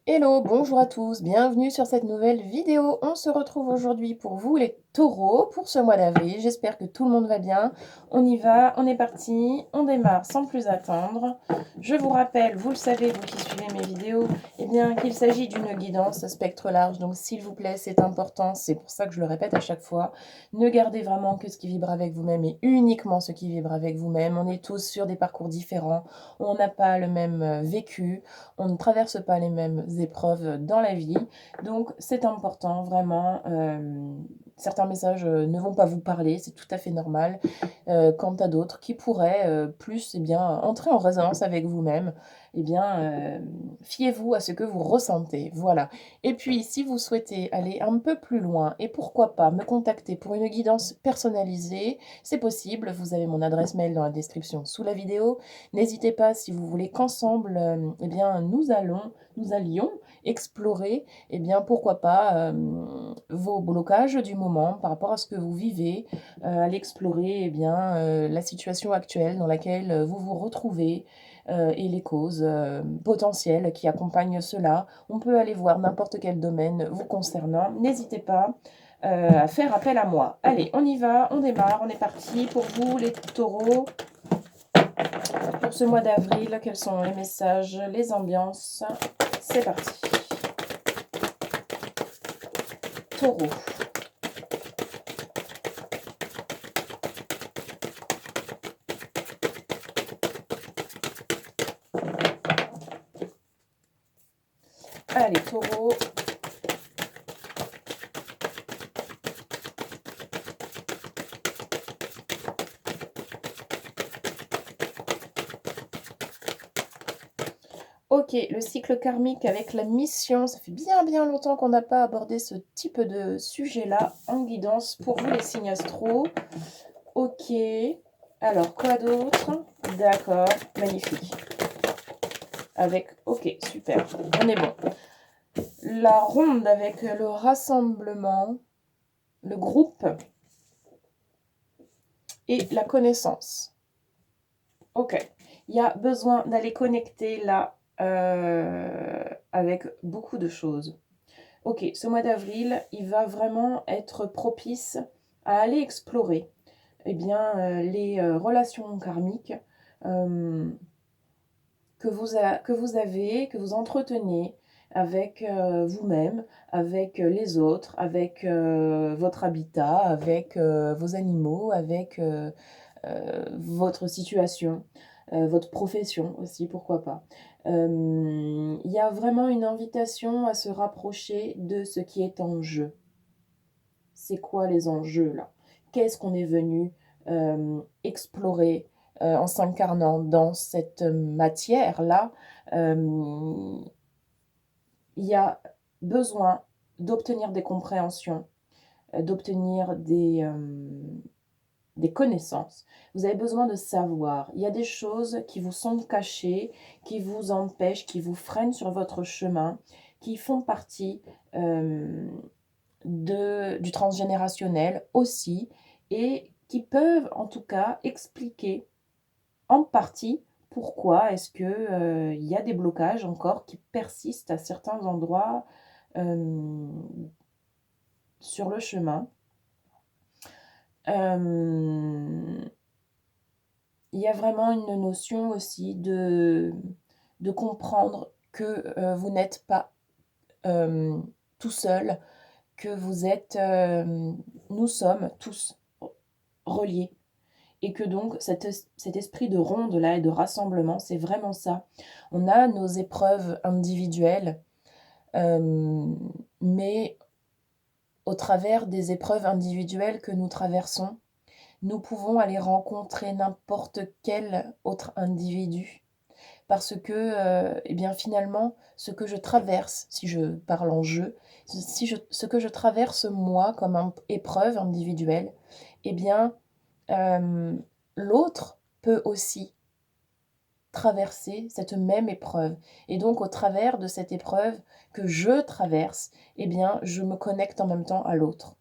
Hello, bonjour à tous, bienvenue sur cette nouvelle vidéo. On se retrouve aujourd'hui pour vous les taureaux pour ce mois d'avril. J'espère que tout le monde va bien. On y va, on est parti, on démarre sans plus attendre. Je vous rappelle, vous le savez, vous qui suivez mes vidéos, eh bien qu'il s'agit d'une guidance spectre large. Donc s'il vous plaît, c'est important, c'est pour ça que je le répète à chaque fois. Ne gardez vraiment que ce qui vibre avec vous-même et uniquement ce qui vibre avec vous-même. On est tous sur des parcours différents, on n'a pas le même vécu. On ne traverse pas les mêmes épreuves dans la vie, donc c'est important vraiment. Certains messages ne vont pas vous parler, c'est tout à fait normal. Quant à d'autres qui pourraient plus entrer en résonance avec vous-même, fiez-vous à ce que vous ressentez. Voilà. Et puis, si vous souhaitez aller un peu plus loin et pourquoi pas me contacter pour une guidance personnalisée, c'est possible. Vous avez mon adresse mail dans la description sous la vidéo. N'hésitez pas si vous voulez qu'ensemble, nous allions explorer, pourquoi pas, vos blocages du moment par rapport à ce que vous vivez, aller explorer, la situation actuelle dans laquelle, vous vous retrouvez, et les causes, potentielles qui accompagnent cela. On peut aller voir n'importe quel domaine vous concernant. N'hésitez pas, à faire appel à moi. Allez, on y va, on démarre, on est parti pour vous les taureaux. Pour ce mois d'avril, quels sont les messages, les ambiances? C'est parti. Taureau. Allez, taureau. Ok, le cycle karmique avec la mission, ça fait bien longtemps qu'on n'a pas abordé ce type de sujet-là en guidance pour vous les signes astro. Ok, alors quoi d'autre? D'accord, magnifique. Ok, super, on est bon. La ronde avec le rassemblement, le groupe et la connaissance. Ok, il y a besoin d'aller connecter là avec beaucoup de choses. Ok, ce mois d'avril, il va vraiment être propice à aller explorer les relations karmiques que vous avez, que vous entretenez avec vous-même, avec les autres, avec votre habitat, avec vos animaux, avec votre situation, votre profession aussi, pourquoi pas. Il y a vraiment une invitation à se rapprocher de ce qui est en jeu. C'est quoi les enjeux là? Qu'est-ce qu'on est venu explorer en s'incarnant dans cette matière-là? Il y a besoin d'obtenir des compréhensions, d'obtenir des connaissances. Vous avez besoin de savoir. Il y a des choses qui vous sont cachées, qui vous empêchent, qui vous freinent sur votre chemin, qui font partie du transgénérationnel aussi, et qui peuvent en tout cas expliquer en partie pourquoi est-ce que il y a des blocages encore qui persistent à certains endroits sur le chemin. Il y a vraiment une notion aussi de comprendre que vous n'êtes pas tout seul, que vous êtes, nous sommes tous reliés, et que donc cet esprit de ronde là et de rassemblement, c'est vraiment ça. On a nos épreuves individuelles, mais au travers des épreuves individuelles que nous traversons, nous pouvons aller rencontrer n'importe quel autre individu. Parce que, finalement, ce que je traverse, si je parle en jeu, ce que je traverse moi comme épreuve individuelle, eh bien, l'autre peut aussi traverser cette même épreuve. Et donc, au travers de cette épreuve que je traverse, je me connecte en même temps à l'autre,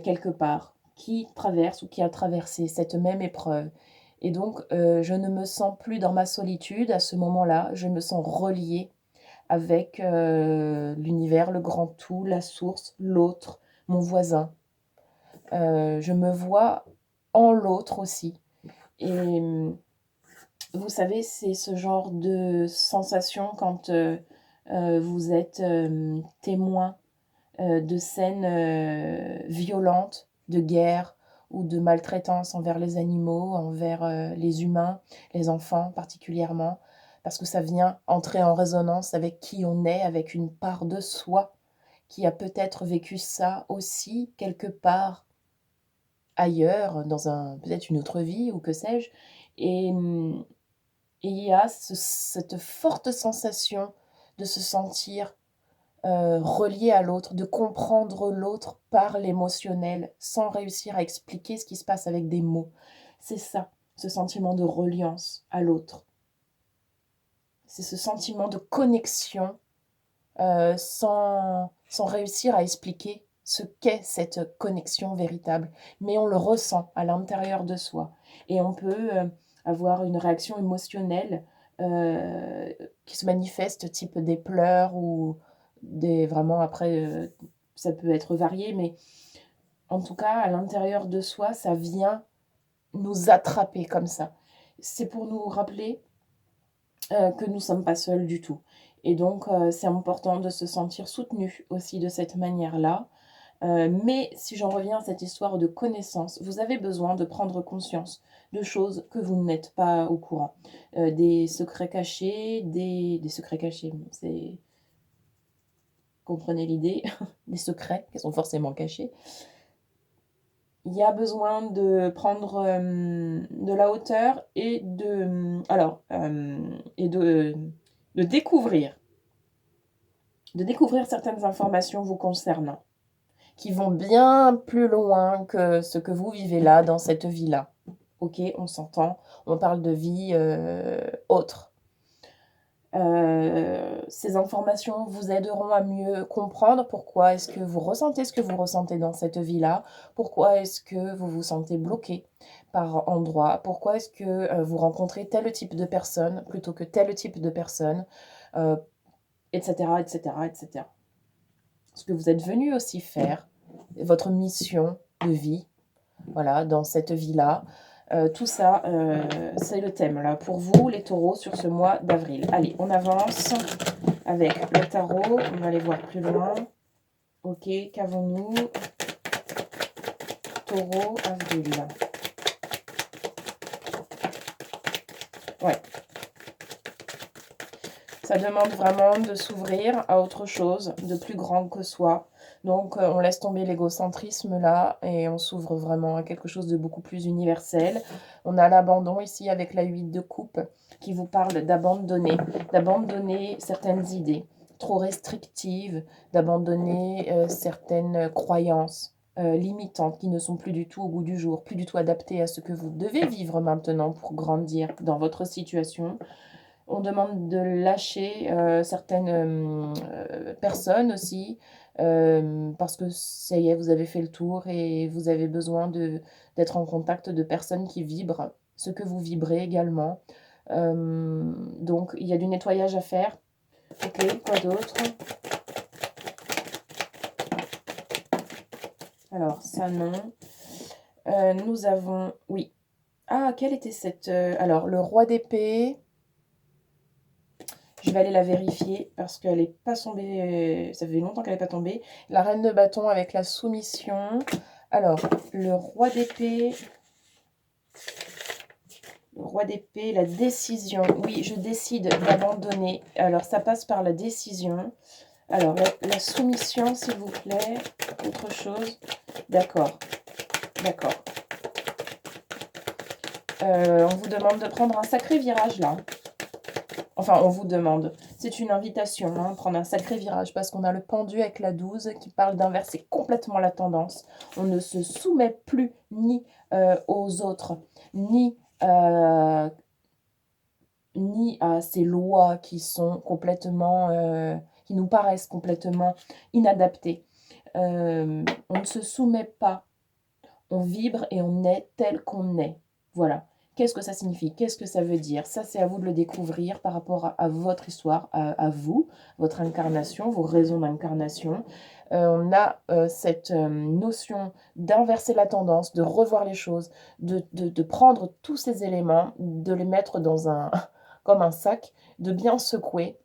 quelque part, qui traverse ou qui a traversé cette même épreuve. Et donc, je ne me sens plus dans ma solitude à ce moment-là, je me sens reliée avec l'univers, le grand tout, la source, l'autre, mon voisin. Je me vois en l'autre aussi. Et vous savez, c'est ce genre de sensation quand vous êtes témoin de scènes violentes, de guerre ou de maltraitance envers les animaux, envers les humains, les enfants particulièrement, parce que ça vient entrer en résonance avec qui on est, avec une part de soi qui a peut-être vécu ça aussi quelque part ailleurs, dans peut-être une autre vie ou que sais-je. Et il y a cette forte sensation de se sentir relié à l'autre, de comprendre l'autre par l'émotionnel, sans réussir à expliquer ce qui se passe avec des mots. C'est ça, ce sentiment de reliance à l'autre. C'est ce sentiment de connexion sans réussir à expliquer ce qu'est cette connexion véritable. Mais on le ressent à l'intérieur de soi. Et on peut avoir une réaction émotionnelle qui se manifeste, type des pleurs ou vraiment après, ça peut être varié, mais en tout cas, à l'intérieur de soi, ça vient nous attraper comme ça. C'est pour nous rappeler que nous ne sommes pas seuls du tout. Et donc, c'est important de se sentir soutenu aussi de cette manière-là. Mais si j'en reviens à cette histoire de connaissance, vous avez besoin de prendre conscience de choses que vous n'êtes pas au courant. Des secrets cachés, des secrets cachés, c'est... Comprenez l'idée, des secrets qui sont forcément cachés. Il y a besoin de prendre de la hauteur et de découvrir certaines informations vous concernant, qui vont bien plus loin que ce que vous vivez là, dans cette vie-là. Ok, on s'entend, on parle de vie autre. Ces informations vous aideront à mieux comprendre pourquoi est-ce que vous ressentez ce que vous ressentez dans cette vie-là, pourquoi est-ce que vous vous sentez bloqué par endroit, pourquoi est-ce que vous rencontrez tel type de personne plutôt que tel type de personne, etc., etc., etc. Ce que vous êtes venu aussi faire, votre mission de vie, voilà, dans cette vie-là. Tout ça, c'est le thème là pour vous, les taureaux, sur ce mois d'avril. Allez, on avance avec le tarot. On va aller voir plus loin. Ok, qu'avons-nous? Taureau, avril. Ouais. Ça demande vraiment de s'ouvrir à autre chose, de plus grand que soi. Donc, on laisse tomber l'égocentrisme là et on s'ouvre vraiment à quelque chose de beaucoup plus universel. On a l'abandon ici avec la 8 de coupe qui vous parle d'abandonner certaines idées trop restrictives, d'abandonner certaines croyances limitantes qui ne sont plus du tout au goût du jour, plus du tout adaptées à ce que vous devez vivre maintenant pour grandir dans votre situation. On demande de lâcher certaines personnes aussi, parce que ça y est, vous avez fait le tour et vous avez besoin d'être en contact de personnes qui vibrent, ce que vous vibrez également. Donc, il y a du nettoyage à faire. Ok, quoi d'autre? Alors, ça non. Nous avons... Oui. Ah, quelle était cette... alors, le roi d'épée... Je vais aller la vérifier parce qu'elle n'est pas tombée. Ça fait longtemps qu'elle n'est pas tombée. La reine de bâton avec la soumission. Alors, le roi d'épée. Le roi d'épée, la décision. Oui, je décide d'abandonner. Alors, ça passe par la décision. Alors, la soumission, s'il vous plaît. Autre chose. D'accord. D'accord. On vous demande de prendre un sacré virage là. Enfin, on vous demande. C'est une invitation, hein, prendre un sacré virage, parce qu'on a le pendu avec la 12 qui parle d'inverser complètement la tendance. On ne se soumet plus ni aux autres, ni à ces lois qui sont complètement, qui nous paraissent complètement inadaptées. On ne se soumet pas. On vibre et on est tel qu'on est. Voilà. Qu'est-ce que ça signifie? Qu'est-ce que ça veut dire? Ça, c'est à vous de le découvrir par rapport à votre histoire, à vous, votre incarnation, vos raisons d'incarnation. On a cette notion d'inverser la tendance, de revoir les choses, de prendre tous ces éléments, de les mettre dans un comme un sac, de bien secouer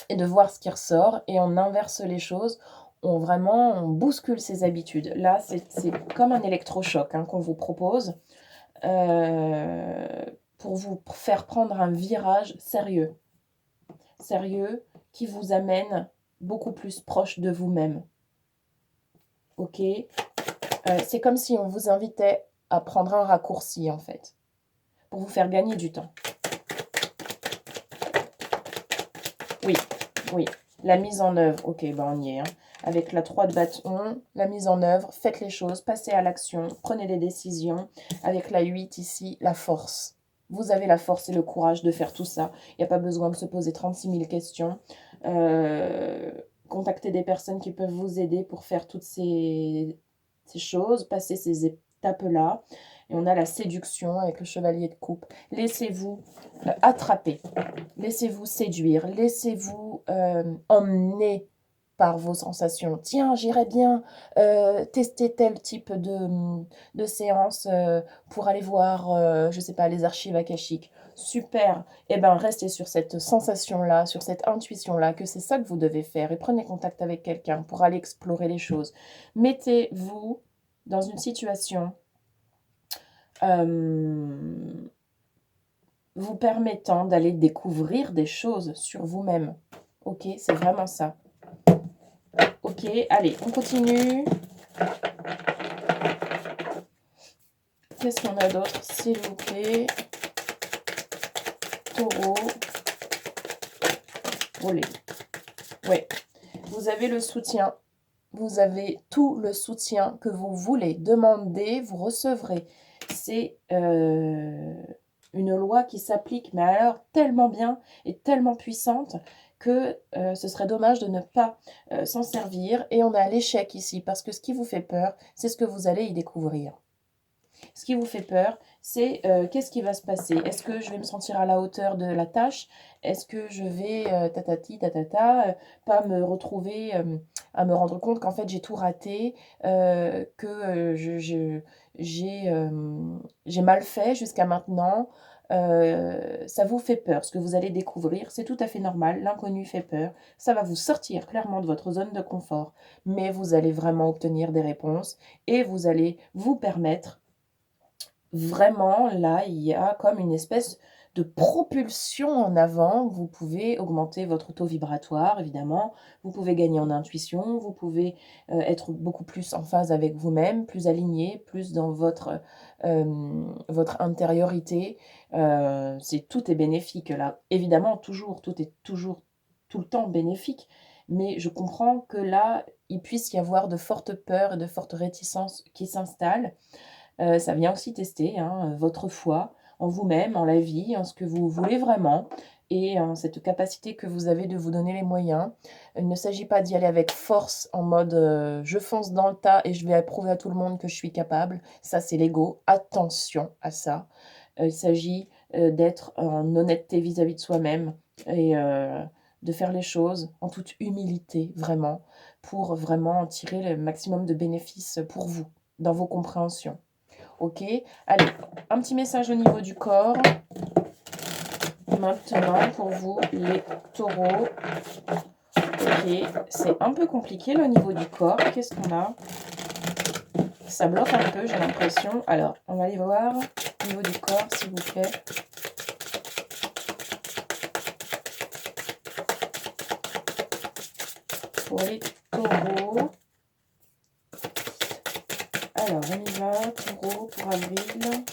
et de voir ce qui ressort et on inverse les choses. On bouscule ses habitudes. Là, c'est comme un électrochoc hein, qu'on vous propose pour vous faire prendre un virage sérieux. Sérieux qui vous amène beaucoup plus proche de vous-même. Ok, c'est comme si on vous invitait à prendre un raccourci en fait, pour vous faire gagner du temps. Oui, oui. La mise en œuvre, ok, ben on y est. Hein. Avec la 3 de bâton, la mise en œuvre, faites les choses, passez à l'action, prenez des décisions. Avec la 8 ici, la force. Vous avez la force et le courage de faire tout ça. Il n'y a pas besoin de se poser 36 000 questions. Contactez des personnes qui peuvent vous aider pour faire toutes ces choses, passer ces étapes-là. Et on a la séduction avec le chevalier de coupe. Laissez-vous attraper. Laissez-vous séduire, laissez-vous emmener par vos sensations. Tiens, j'irais bien tester tel type de séance pour aller voir, je ne sais pas, les archives akashiques. Super. Eh bien, restez sur cette sensation-là, sur cette intuition-là, que c'est ça que vous devez faire. Et prenez contact avec quelqu'un pour aller explorer les choses. Mettez-vous dans une situation vous permettant d'aller découvrir des choses sur vous-même. Ok, c'est vraiment ça. Ok, allez, on continue. Qu'est-ce qu'on a d'autre, s'il vous plaît? Taureau. Olé. Ouais, vous avez le soutien. Vous avez tout le soutien que vous voulez. Demandez, vous recevrez. C'est une loi qui s'applique, mais alors tellement bien et tellement puissante que ce serait dommage de ne pas s'en servir. Et on a l'échec ici, parce que ce qui vous fait peur, c'est ce que vous allez y découvrir. Ce qui vous fait peur, c'est qu'est-ce qui va se passer? Est-ce que je vais me sentir à la hauteur de la tâche? Est-ce que je vais, tatati, tatata, pas me retrouver à me rendre compte qu'en fait j'ai tout raté, que j'ai mal fait jusqu'à maintenant? Ça vous fait peur, ce que vous allez découvrir, c'est tout à fait normal, l'inconnu fait peur, ça va vous sortir clairement de votre zone de confort, mais vous allez vraiment obtenir des réponses et vous allez vous permettre vraiment, là, il y a comme une espèce de propulsion en avant. Vous pouvez augmenter votre taux vibratoire, évidemment. Vous pouvez gagner en intuition. Vous pouvez être beaucoup plus en phase avec vous-même, plus aligné, plus dans votre intériorité. Tout est bénéfique, là. Évidemment, toujours, tout est toujours, tout le temps bénéfique. Mais je comprends que là, il puisse y avoir de fortes peurs et de fortes réticences qui s'installent. Ça vient aussi tester hein, votre foi en vous-même, en la vie, en ce que vous voulez vraiment et en cette capacité que vous avez de vous donner les moyens. Il ne s'agit pas d'y aller avec force en mode je fonce dans le tas et je vais prouver à tout le monde que je suis capable. Ça, c'est l'ego. Attention à ça. Il s'agit d'être en honnêteté vis-à-vis de soi-même et de faire les choses en toute humilité, vraiment, pour vraiment en tirer le maximum de bénéfices pour vous, dans vos compréhensions. Ok, allez, un petit message au niveau du corps. Maintenant, pour vous, les taureaux. Ok, c'est un peu compliqué là, au niveau du corps. Qu'est-ce qu'on a? Ça bloque un peu, j'ai l'impression. Alors, on va aller voir au niveau du corps, s'il vous plaît. Pour les taureaux. Alors, on y va, taureau pour avril.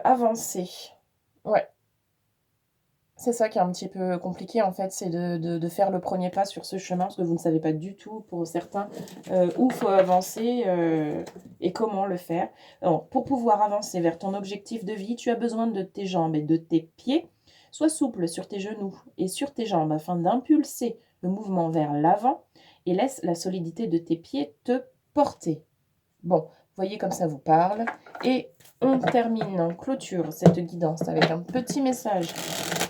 Avancer. Ouais. C'est ça qui est un petit peu compliqué en fait, c'est de faire le premier pas sur ce chemin, parce que vous ne savez pas du tout pour certains où il faut avancer et comment le faire. Alors, pour pouvoir avancer vers ton objectif de vie, tu as besoin de tes jambes et de tes pieds. Sois souple sur tes genoux et sur tes jambes afin d'impulser le mouvement vers l'avant et laisse la solidité de tes pieds te porter. Bon, voyez comme ça vous parle. Et on termine, on clôture cette guidance avec un petit message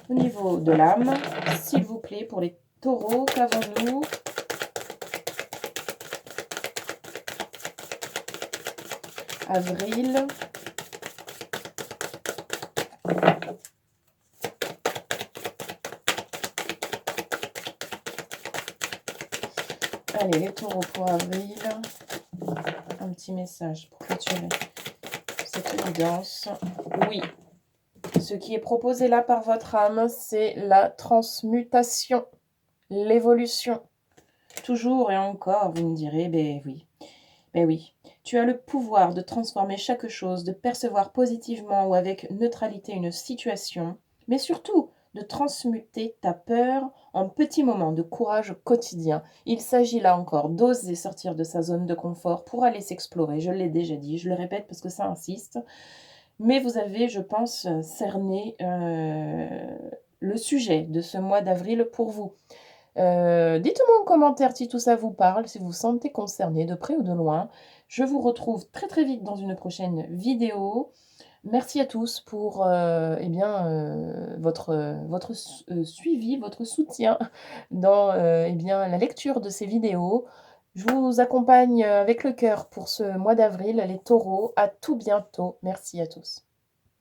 au niveau de l'âme. S'il vous plaît, pour les taureaux, qu'avons-nous? Avril. Allez, les taureaux pour avril. Un petit message pour clôturer cette guidance. Oui, ce qui est proposé là par votre âme, c'est la transmutation, l'évolution. Toujours et encore, vous me direz, ben oui. Tu as le pouvoir de transformer chaque chose, de percevoir positivement ou avec neutralité une situation, mais surtout de transmuter ta peur en petits moments de courage quotidien. Il s'agit là encore d'oser sortir de sa zone de confort pour aller s'explorer. Je l'ai déjà dit, je le répète parce que ça insiste. Mais vous avez, je pense, cerné le sujet de ce mois d'avril pour vous. Dites-moi en commentaire si tout ça vous parle, si vous vous sentez concerné de près ou de loin. Je vous retrouve très très vite dans une prochaine vidéo. Merci à tous pour votre suivi, votre soutien dans la lecture de ces vidéos. Je vous accompagne avec le cœur pour ce mois d'avril, les taureaux. À tout bientôt. Merci à tous.